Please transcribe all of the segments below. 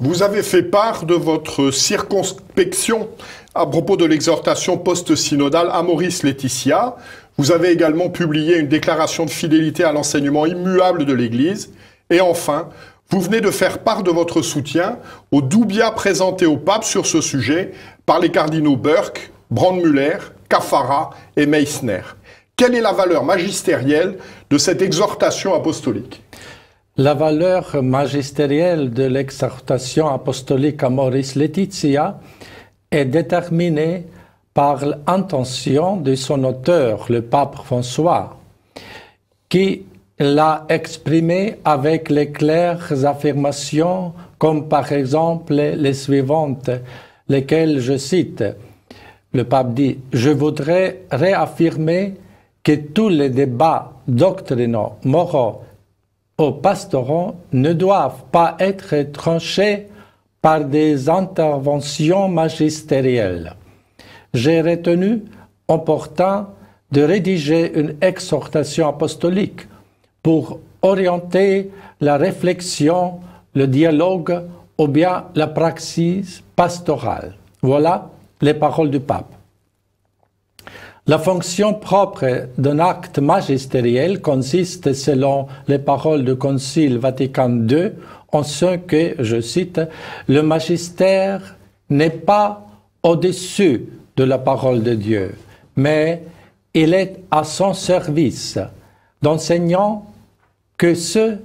Vous avez fait part de votre circonspection à propos de l'exhortation post-synodale Amoris Laetitia. Vous avez également publié une déclaration de fidélité à l'enseignement immuable de l'Église. Et enfin, vous venez de faire part de votre soutien au doubia présenté au pape sur ce sujet par les cardinaux Burke, Brandmüller, Caffarra et Meissner. Quelle est la valeur magistérielle de cette exhortation apostolique ? La valeur magistérielle de l'exhortation apostolique Amoris Laetitia est déterminée par l'intention de son auteur, le pape François, qui l'a exprimée avec les claires affirmations, comme par exemple les suivantes, lesquelles je cite. Le pape dit « Je voudrais réaffirmer que tous les débats doctrinaux, moraux, aux pastoraux ne doivent pas être tranchés par des interventions magistérielles. J'ai retenu opportun de rédiger une exhortation apostolique pour orienter la réflexion, le dialogue ou bien la praxis pastorale. » Voilà les paroles du pape. La fonction propre d'un acte magistériel consiste, selon les paroles du Concile Vatican II, en ce que, je cite, « le magistère n'est pas au-dessus de la parole de Dieu, mais il est à son service, n'enseignant que ce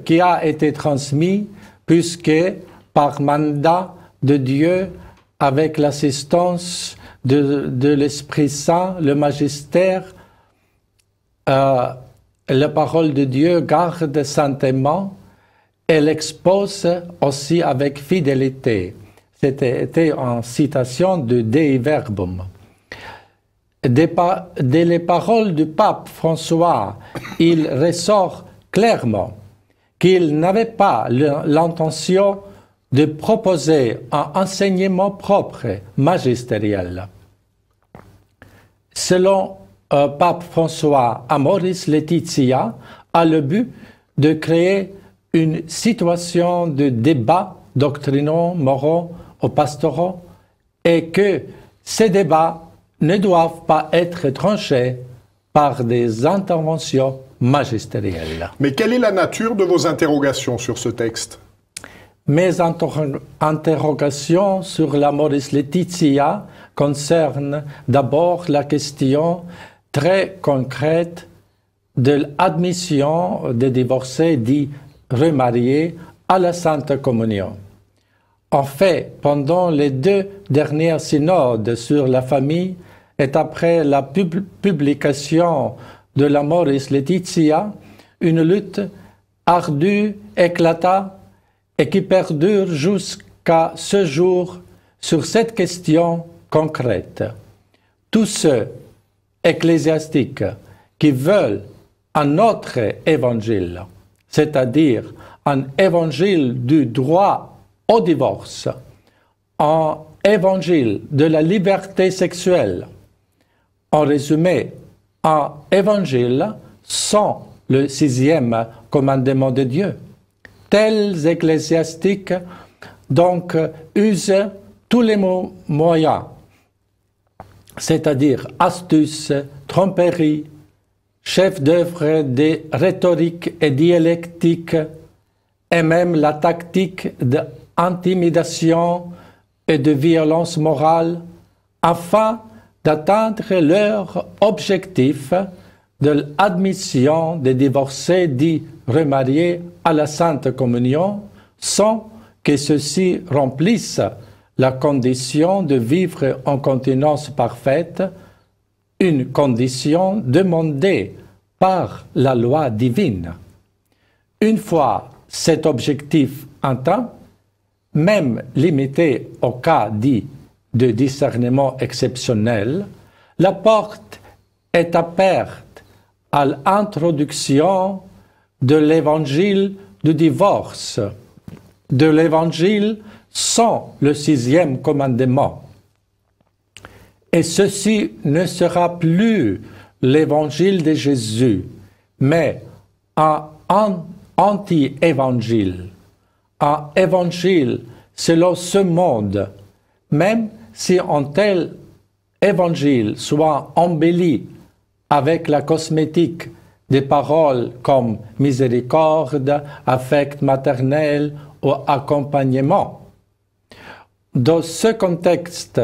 qui a été transmis, puisque par mandat de Dieu, avec l'assistance de l'Esprit Saint, le magistère, la parole de Dieu garde saintement et l'expose aussi avec fidélité. C'était en citation de Dei Verbum. Dès les paroles du pape François, il ressort clairement qu'il n'avait pas l'intention de proposer un enseignement propre, magistériel. Selon pape François, Amoris Laetitia a le but de créer une situation de débat doctrinaux, moraux ou pastoraux et que ces débats ne doivent pas être tranchés par des interventions magistérielles. Mais quelle est la nature de vos interrogations sur ce texte ? Mes interrogations sur l'Amoris Laetitia concernent d'abord la question très concrète de l'admission des divorcés dits remariés à la Sainte Communion. En fait, pendant les 2 dernières synodes sur la famille et après la publication de l'Amoris Laetitia, une lutte ardue éclata et qui perdure jusqu'à ce jour sur cette question concrète. Tous ceux ecclésiastiques qui veulent un autre évangile, c'est-à-dire un évangile du droit au divorce, un évangile de la liberté sexuelle, en résumé, un évangile sans le 6e commandement de Dieu. Tels ecclésiastiques donc usent tous les moyens, c'est-à-dire astuces, tromperies, chefs d'œuvre de rhétorique et dialectique, et même la tactique d'intimidation et de violence morale, afin d'atteindre leur objectif de l'admission des divorcés dits remariés à la Sainte Communion, sans que ceux-ci remplissent la condition de vivre en continence parfaite, une condition demandée par la loi divine. Une fois cet objectif atteint, même limité au cas dit de discernement exceptionnel, la porte est ouverte à l'introduction de l'évangile du divorce, de l'évangile sans le 6e commandement. Et ceci ne sera plus l'évangile de Jésus, mais un anti-évangile, un évangile selon ce monde, même si un tel évangile soit embelli avec la cosmétique des paroles comme miséricorde, affect maternel ou accompagnement. Dans ce contexte,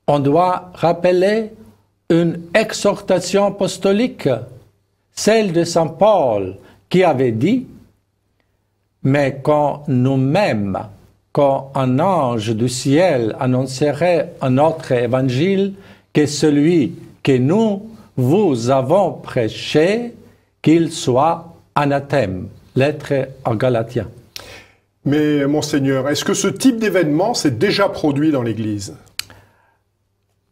on doit rappeler une exhortation apostolique, celle de saint Paul, qui avait dit « Mais quand nous-mêmes, quand un ange du ciel annoncerait un autre évangile que celui que nous vous avons prêché, qu'il soit anathème. » Lettre aux Galatiens. Mais, Monseigneur, est-ce que ce type d'événement s'est déjà produit dans l'Église?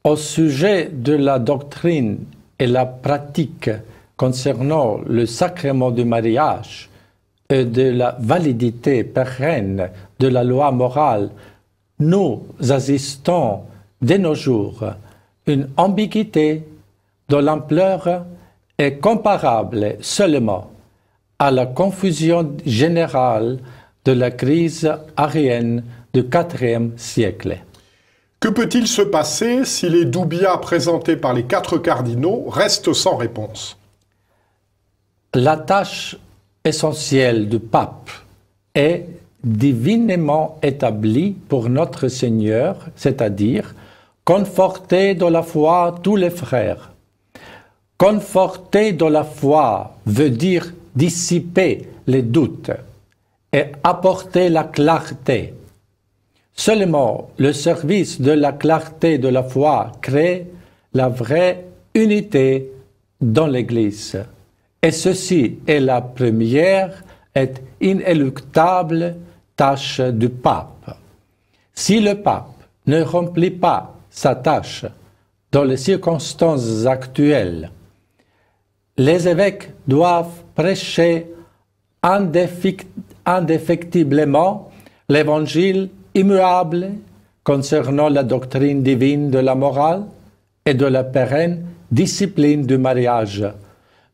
Au sujet de la doctrine et la pratique concernant le sacrement du mariage et de la validité pérenne de la loi morale, nous assistons de nos jours une ambiguïté dont l'ampleur est comparable seulement à la confusion générale de la crise arienne du IVe siècle. Que peut-il se passer si les doubias présentés par les 4 cardinaux restent sans réponse? La tâche essentielle du pape est divinement établie pour notre Seigneur, c'est-à-dire conforter dans la foi tous les frères. Conforter dans la foi veut dire dissiper les doutes et apporter la clarté. Seulement le service de la clarté de la foi crée la vraie unité dans l'Église. Et ceci est la première et inéluctable tâche du pape. Si le pape ne remplit pas sa tâche dans les circonstances actuelles, les évêques doivent prêcher indéfectiblement l'évangile immuable concernant la doctrine divine de la morale et de la pérenne discipline du mariage,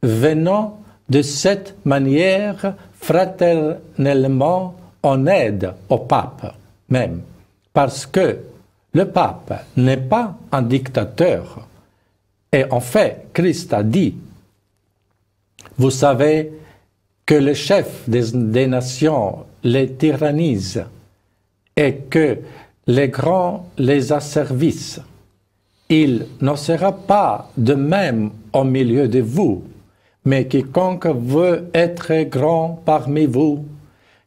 venant de cette manière fraternellement en aide au pape même, parce que le pape n'est pas un dictateur. Et en fait, Christ a dit, vous savez que le chef des nations les tyrannise et que les grands les asservissent. Il n'en sera pas de même au milieu de vous, mais quiconque veut être grand parmi vous,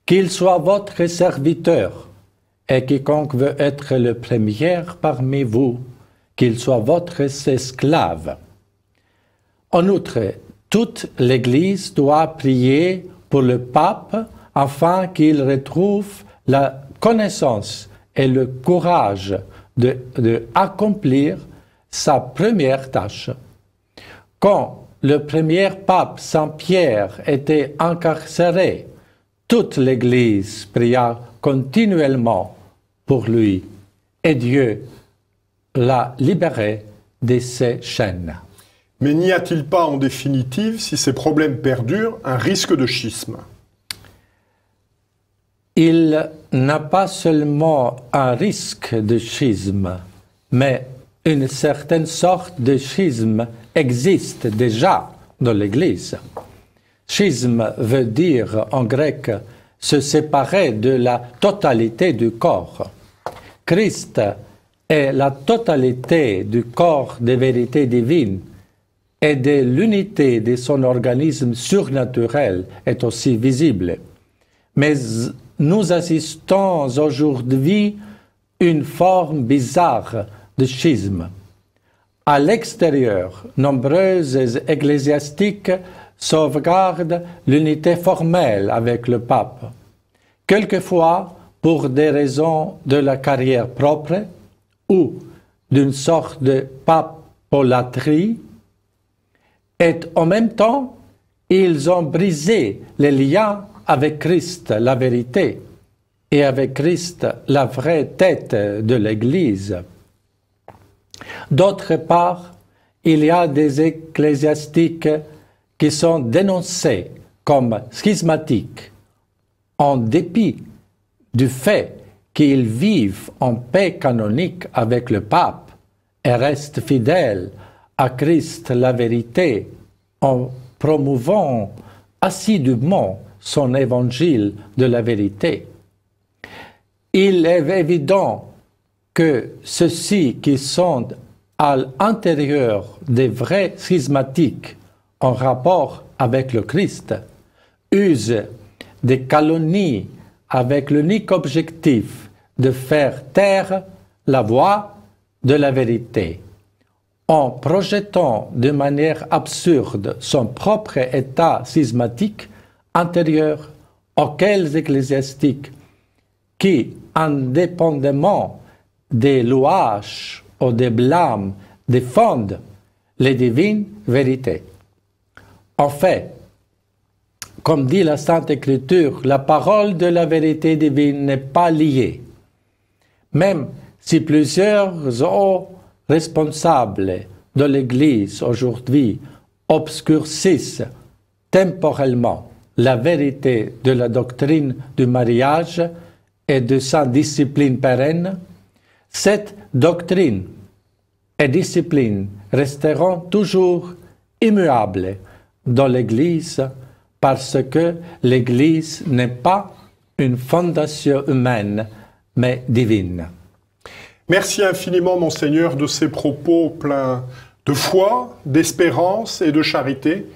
qu'il soit votre serviteur, et quiconque veut être le premier parmi vous, qu'il soit votre esclave. En outre, toute l'Église doit prier pour le pape afin qu'il retrouve la connaissance et le courage de accomplir sa première tâche. Quand le premier pape Saint-Pierre était incarcéré, toute l'Église pria continuellement pour lui et Dieu l'a libéré de ses chaînes. Mais n'y a-t-il pas en définitive, si ces problèmes perdurent, un risque de schisme? Il n'a pas seulement un risque de schisme, mais une certaine sorte de schisme existe déjà dans l'Église. Schisme veut dire en grec se séparer de la totalité du corps. Christ est la totalité du corps des vérités divines et de l'unité de son organisme surnaturel est aussi visible. Mais nous assistons aujourd'hui à une forme bizarre de schisme. À l'extérieur, nombreuses ecclésiastiques sauvegardent l'unité formelle avec le pape, quelquefois pour des raisons de la carrière propre ou d'une sorte de papolatrie, et en même temps, ils ont brisé les liens avec Christ, la vérité, et avec Christ, la vraie tête de l'Église. D'autre part, il y a des ecclésiastiques qui sont dénoncés comme schismatiques, en dépit du fait qu'ils vivent en paix canonique avec le pape et restent fidèles à Christ la vérité en promouvant assidûment son évangile de la vérité. Il est évident que ceux-ci qui sont à l'intérieur des vrais schismatiques en rapport avec le Christ usent des calomnies avec l'unique objectif de faire taire la voix de la vérité, en projetant de manière absurde son propre état schismatique intérieur auquel ecclésiastiques qui, indépendamment des louages ou des blâmes, défendent les divines vérités. En fait, comme dit la Sainte Écriture, la parole de la vérité divine n'est pas liée. Même si plusieurs hauts responsables de l'Église aujourd'hui obscurcissent temporellement la vérité de la doctrine du mariage et de sa discipline pérenne, cette doctrine et discipline resteront toujours immuables dans l'Église parce que l'Église n'est pas une fondation humaine, mais divine. Merci infiniment, Monseigneur, de ces propos pleins de foi, d'espérance et de charité.